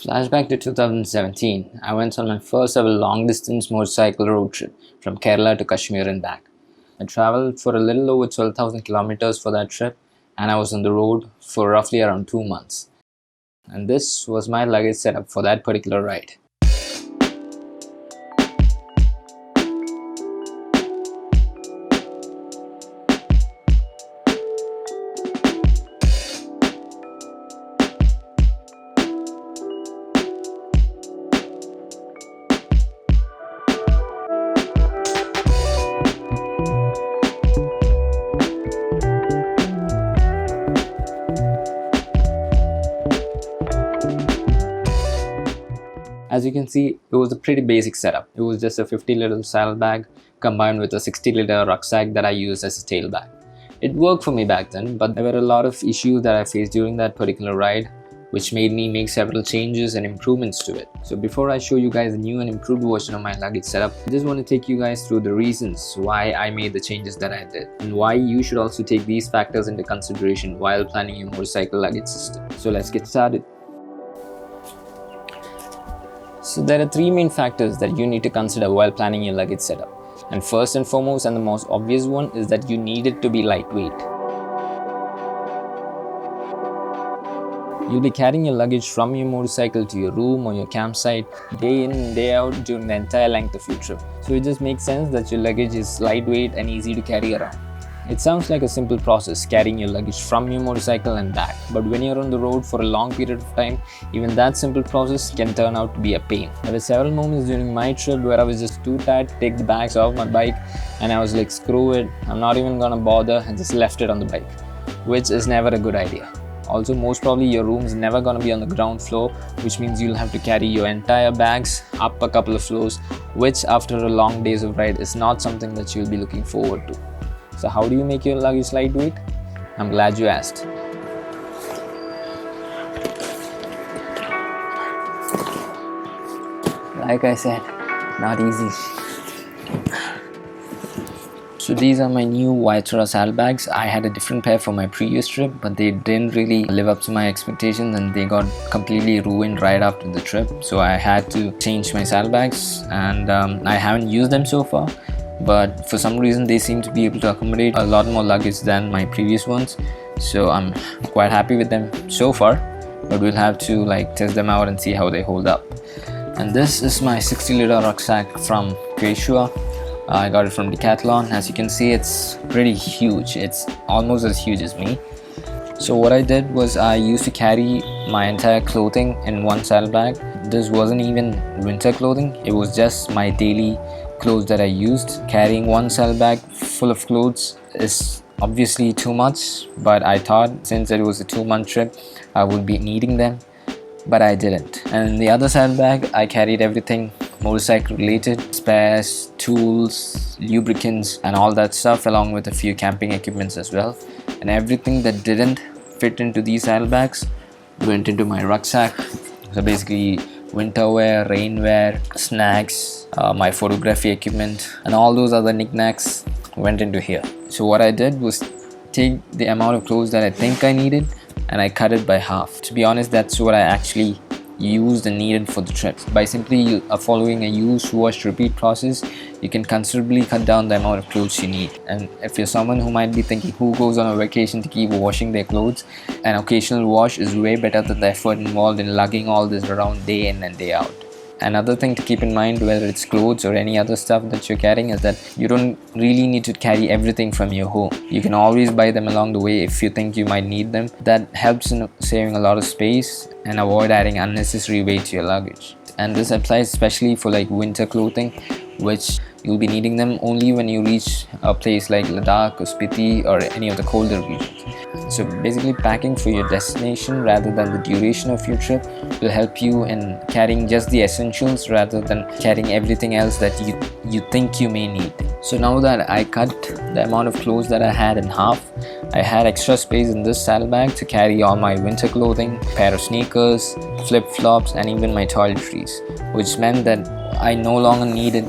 Flashback to 2017, I went on my first ever long distance motorcycle road trip from Kerala to Kashmir and back. I traveled for a little over 12,000 kilometers for that trip, and I was on the road for roughly around 2 months. And this was my luggage setup for that particular ride. As you can see, it was a pretty basic setup. It was just a 50-liter saddlebag combined with a 60-liter rucksack that I used as a tailbag. It worked for me back then, but there were a lot of issues that I faced during that particular ride, which made me make several changes and improvements to it. So before I show you guys a new and improved version of my luggage setup, I just want to take you guys through the reasons why I made the changes that I did, and why you should also take these factors into consideration while planning your motorcycle luggage system. So let's get started. So there are three main factors that you need to consider while planning your luggage setup. And first and foremost, and the most obvious one, is that you need it to be lightweight. You'll be carrying your luggage from your motorcycle to your room or your campsite day in and day out during the entire length of your trip. So it just makes sense that your luggage is lightweight and easy to carry around. It sounds like a simple process, carrying your luggage from your motorcycle and back, but when you're on the road for a long period of time, even that simple process can turn out to be a pain. There were several moments during my trip where I was just too tired to take the bags off my bike, and I was like, screw it, I'm not even gonna bother, and just left it on the bike, which is never a good idea. Also, most probably your room is never gonna be on the ground floor, which means you'll have to carry your entire bags up a couple of floors, which after a long days of ride is not something that you'll be looking forward to. So how do you make your luggage lightweight? I'm glad you asked. Like I said, not easy. So these are my new Vitra saddlebags. I had a different pair for my previous trip, but they didn't really live up to my expectations and they got completely ruined right after the trip. So I had to change my saddlebags, and I haven't used them so far. But for some reason they seem to be able to accommodate a lot more luggage than my previous ones, so I'm quite happy with them so far, but we'll have to test them out and see how they hold up. And this is my 60-liter rucksack from Quechua. I got it from Decathlon. As you can see, it's pretty huge. It's almost as huge as me. So what I did was I used to carry my entire clothing in one saddlebag. This wasn't even winter clothing, it was just my daily clothes that I used. Carrying one saddlebag full of clothes is obviously too much, but I thought since it was a 2-month trip I would be needing them, but I didn't. And in the other saddlebag I carried everything motorcycle related, spares, tools, lubricants and all that stuff, along with a few camping equipments as well. And everything that didn't fit into these saddlebags went into my rucksack. So basically winter wear, rain wear, snacks, my photography equipment and all those other knickknacks went into here. So what I did was take the amount of clothes that I think I needed and I cut it by half. To be honest, that's what I actually used and needed for the trip. By simply following a use, wash, repeat process, you can considerably cut down the amount of clothes you need. And if you're someone who might be thinking who goes on a vacation to keep washing their clothes, an occasional wash is way better than the effort involved in lugging all this around day in and day out. Another thing to keep in mind, whether it's clothes or any other stuff that you're carrying, is that you don't really need to carry everything from your home. You can always buy them along the way if you think you might need them. That helps in saving a lot of space and avoid adding unnecessary weight to your luggage. And this applies especially for winter clothing, which you'll be needing them only when you reach a place like Ladakh or Spiti or any of the colder regions. So basically, packing for your destination rather than the duration of your trip will help you in carrying just the essentials rather than carrying everything else that you think you may need. So now that I cut the amount of clothes that I had in half, I had extra space in this saddlebag to carry all my winter clothing, pair of sneakers, flip-flops and even my toiletries, which meant that I no longer needed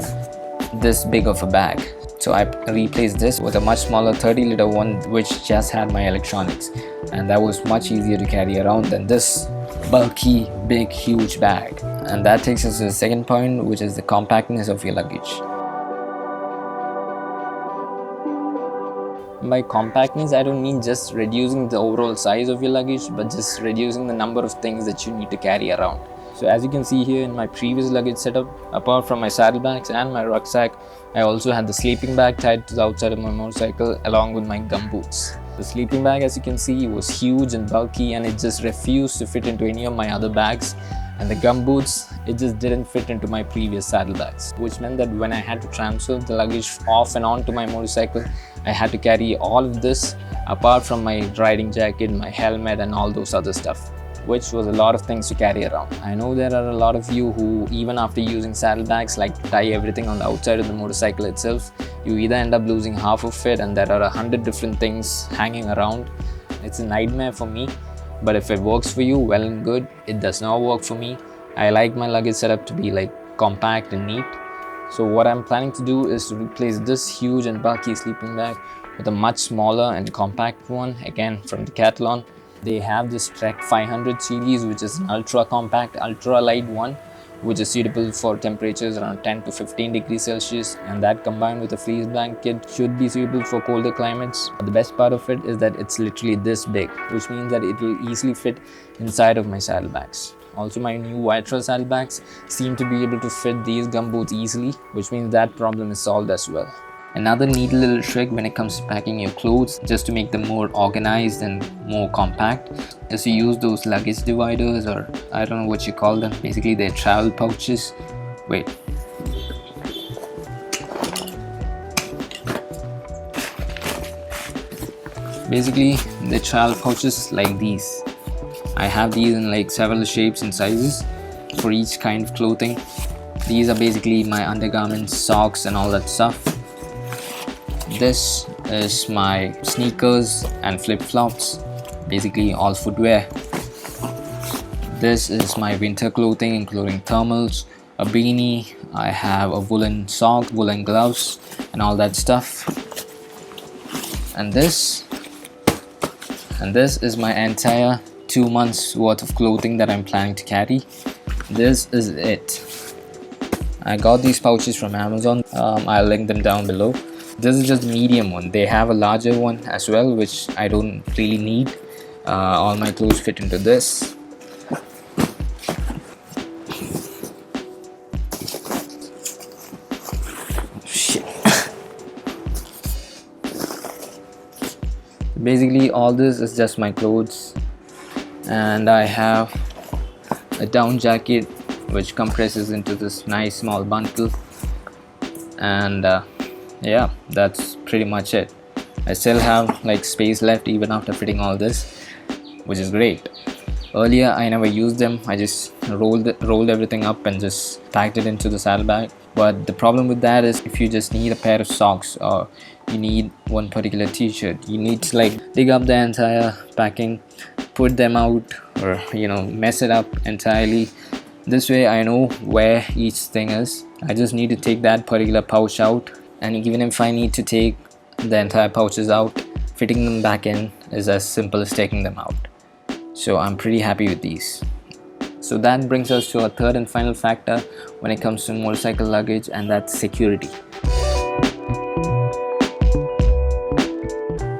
this big of a bag. So I replaced this with a much smaller 30-liter one which just had my electronics, and that was much easier to carry around than this bulky, big, huge bag. And that takes us to the second point, which is the compactness of your luggage. By compactness, I don't mean just reducing the overall size of your luggage, but just reducing the number of things that you need to carry around. So as you can see here in my previous luggage setup, apart from my saddlebags and my rucksack, I also had the sleeping bag tied to the outside of my motorcycle along with my gumboots. The sleeping bag, as you can see, was huge and bulky, and it just refused to fit into any of my other bags. And the gumboots, it just didn't fit into my previous saddlebags, which meant that when I had to transfer the luggage off and on to my motorcycle, I had to carry all of this apart from my riding jacket, my helmet and all those other stuff, which was a lot of things to carry around. I know there are a lot of you who, even after using saddlebags, like to tie everything on the outside of the motorcycle itself. You either end up losing half of it and there are 100 different things hanging around. It's a nightmare for me. But if it works for you, well and good. It does not work for me. I like my luggage setup to be like compact and neat. So what I'm planning to do is to replace this huge and bulky sleeping bag with a much smaller and compact one, again from Decathlon. They have this Trek 500 series, which is an ultra compact, ultra light one, which is suitable for temperatures around 10 to 15 degrees Celsius, and that combined with a fleece blanket should be suitable for colder climates. But the best part of it is that it's literally this big, which means that it will easily fit inside of my saddlebags. Also, my new Vitra saddlebags seem to be able to fit these gumboots easily, which means that problem is solved as well. Another neat little trick when it comes to packing your clothes, just to make them more organized and more compact, is to use those luggage dividers, or I don't know what you call them. Basically, they're travel pouches. Wait. Basically, they're travel pouches like these. I have these in like several shapes and sizes for each kind of clothing. These are basically my undergarments, socks and all that stuff. This is my sneakers and flip-flops, basically all footwear. This is my winter clothing, including thermals, a beanie. I have a woolen sock, woolen gloves and all that stuff. And this is my entire 2 months worth of clothing that I'm planning to carry. This is it. I got these pouches from Amazon. I'll link them down below. This is just the medium one. They have a larger one as well, which I don't really need. All my clothes fit into this. Shit. Basically, all this is just my clothes, and I have a down jacket which compresses into this nice small bundle, and yeah, that's pretty much it. I still have like space left even after fitting all this, which is great. Earlier I never used them. I just rolled everything up and just packed it into the saddlebag. But the problem with that is, if you just need a pair of socks or you need one particular t-shirt, you need to like dig up the entire packing, put them out, or mess it up entirely. This way I know where each thing is. I just need to take that particular pouch out, and even if I need to take the entire pouches out, fitting them back in is as simple as taking them out. So I'm pretty happy with these. So that brings us to our third and final factor when it comes to motorcycle luggage, and that's security.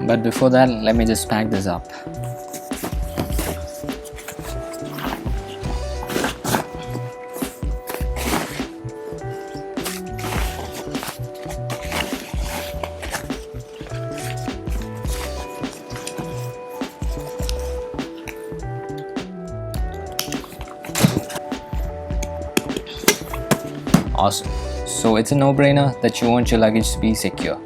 But before that, let me just pack this up. Awesome. So it's a no-brainer that you want your luggage to be secure.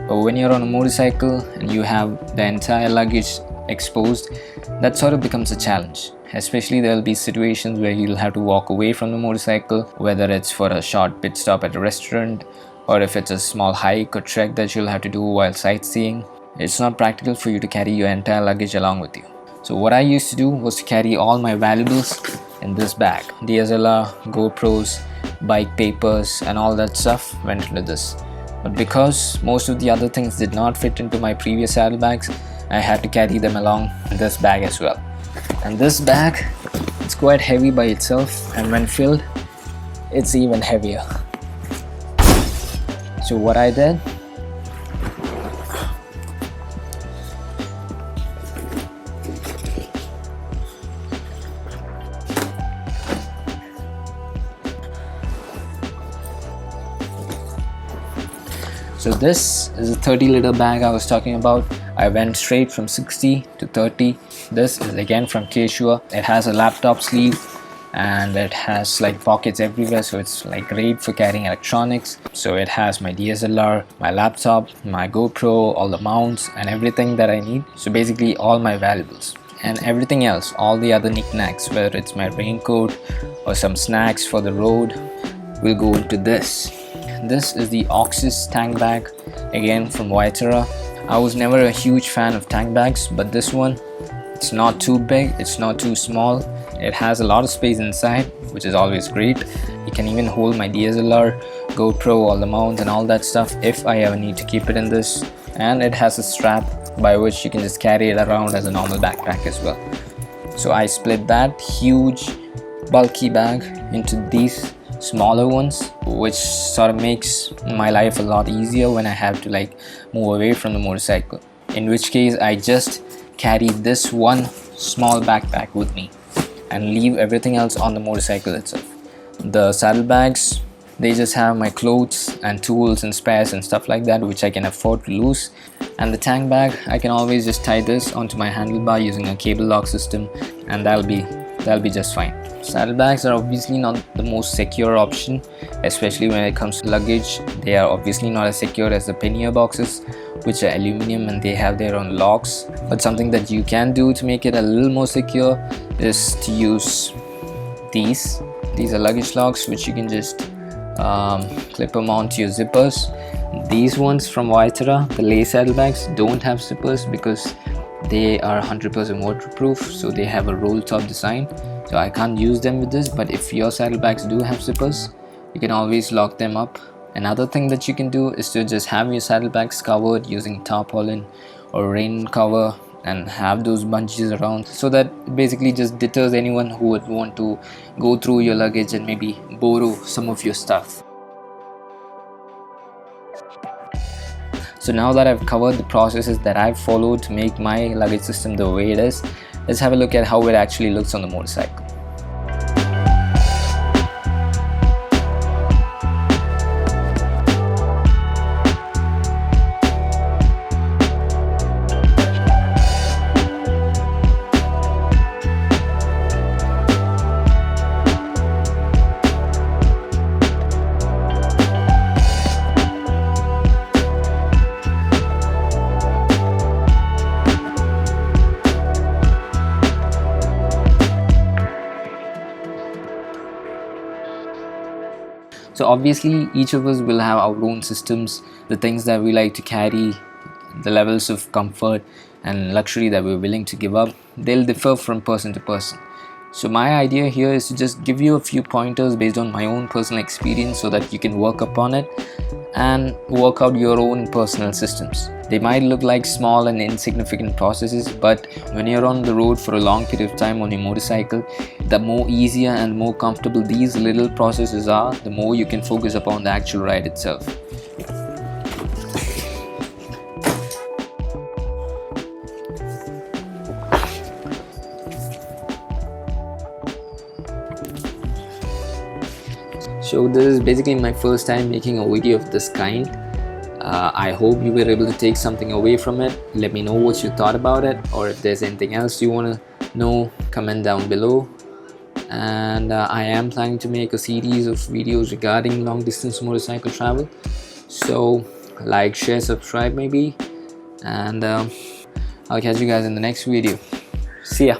But when you're on a motorcycle and you have the entire luggage exposed, that sort of becomes a challenge. Especially there will be situations where you'll have to walk away from the motorcycle, whether it's for a short pit stop at a restaurant, or if it's a small hike or trek that you'll have to do while sightseeing. It's not practical for you to carry your entire luggage along with you. So what I used to do was to carry all my valuables in this bag. DSLR, GoPros, bike papers and all that stuff went into this. But because most of the other things did not fit into my previous saddlebags, I had to carry them along in this bag as well. And this bag It's quite heavy by itself, and when filled, it's even heavier. So what I did, so this is a 30-liter bag I was talking about. I went straight from 60 to 30. This is again from Keshua. It has a laptop sleeve and it has like pockets everywhere, so it's like great for carrying electronics. So it has my DSLR, my laptop, my GoPro, all the mounts and everything that I need. So basically all my valuables and everything else, all the other knickknacks, whether it's my raincoat or some snacks for the road, will go into this. This is the Oxys tank bag, again from Viterra. I was never a huge fan of tank bags, but this one, it's not too big, it's not too small. It has a lot of space inside, which is always great. You can even hold my DSLR, GoPro, all the mounts and all that stuff if I ever need to keep it in this. And it has a strap by which you can just carry it around as a normal backpack as well. So I split that huge bulky bag into these smaller ones, which sort of makes my life a lot easier when I have to like move away from the motorcycle, in which case I just carry this one small backpack with me and leave everything else on the motorcycle itself. The saddlebags, they just have my clothes and tools and spares and stuff like that, which I can afford to lose. And the tank bag, I can always just tie this onto my handlebar using a cable lock system, and that'll be just fine. Saddlebags are obviously not the most secure option, especially when it comes to luggage. They are obviously not as secure as the pannier boxes, which are aluminum and they have their own locks. But something that you can do to make it a little more secure is to use these. These are luggage locks, which you can just clip them onto your zippers. These ones from Viterra, the lace saddlebags, don't have zippers because they are 100% waterproof, so they have a roll top design. So I can't use them with this, but if your saddlebags do have zippers, you can always lock them up. Another thing that you can do is to just have your saddlebags covered using tarpaulin or rain cover and have those bungees around, so that it basically just deters anyone who would want to go through your luggage and maybe borrow some of your stuff. So now that I've covered the processes that I've followed to make my luggage system the way it is, let's have a look at how it actually looks on the motorcycle. So obviously each of us will have our own systems, the things that we like to carry, the levels of comfort and luxury that we're willing to give up, they'll differ from person to person. So my idea here is to just give you a few pointers based on my own personal experience so that you can work upon it and work out your own personal systems. They might look like small and insignificant processes, but when you're on the road for a long period of time on your motorcycle, the more easier and more comfortable these little processes are, the more you can focus upon the actual ride itself. So this is basically my first time making a video of this kind. I hope you were able to take something away from it. Let me know what you thought about it, or if there's anything else you want to know, comment down below. And I am planning to make a series of videos regarding long distance motorcycle travel. So like, share, subscribe maybe, and I'll catch you guys in the next video. See ya.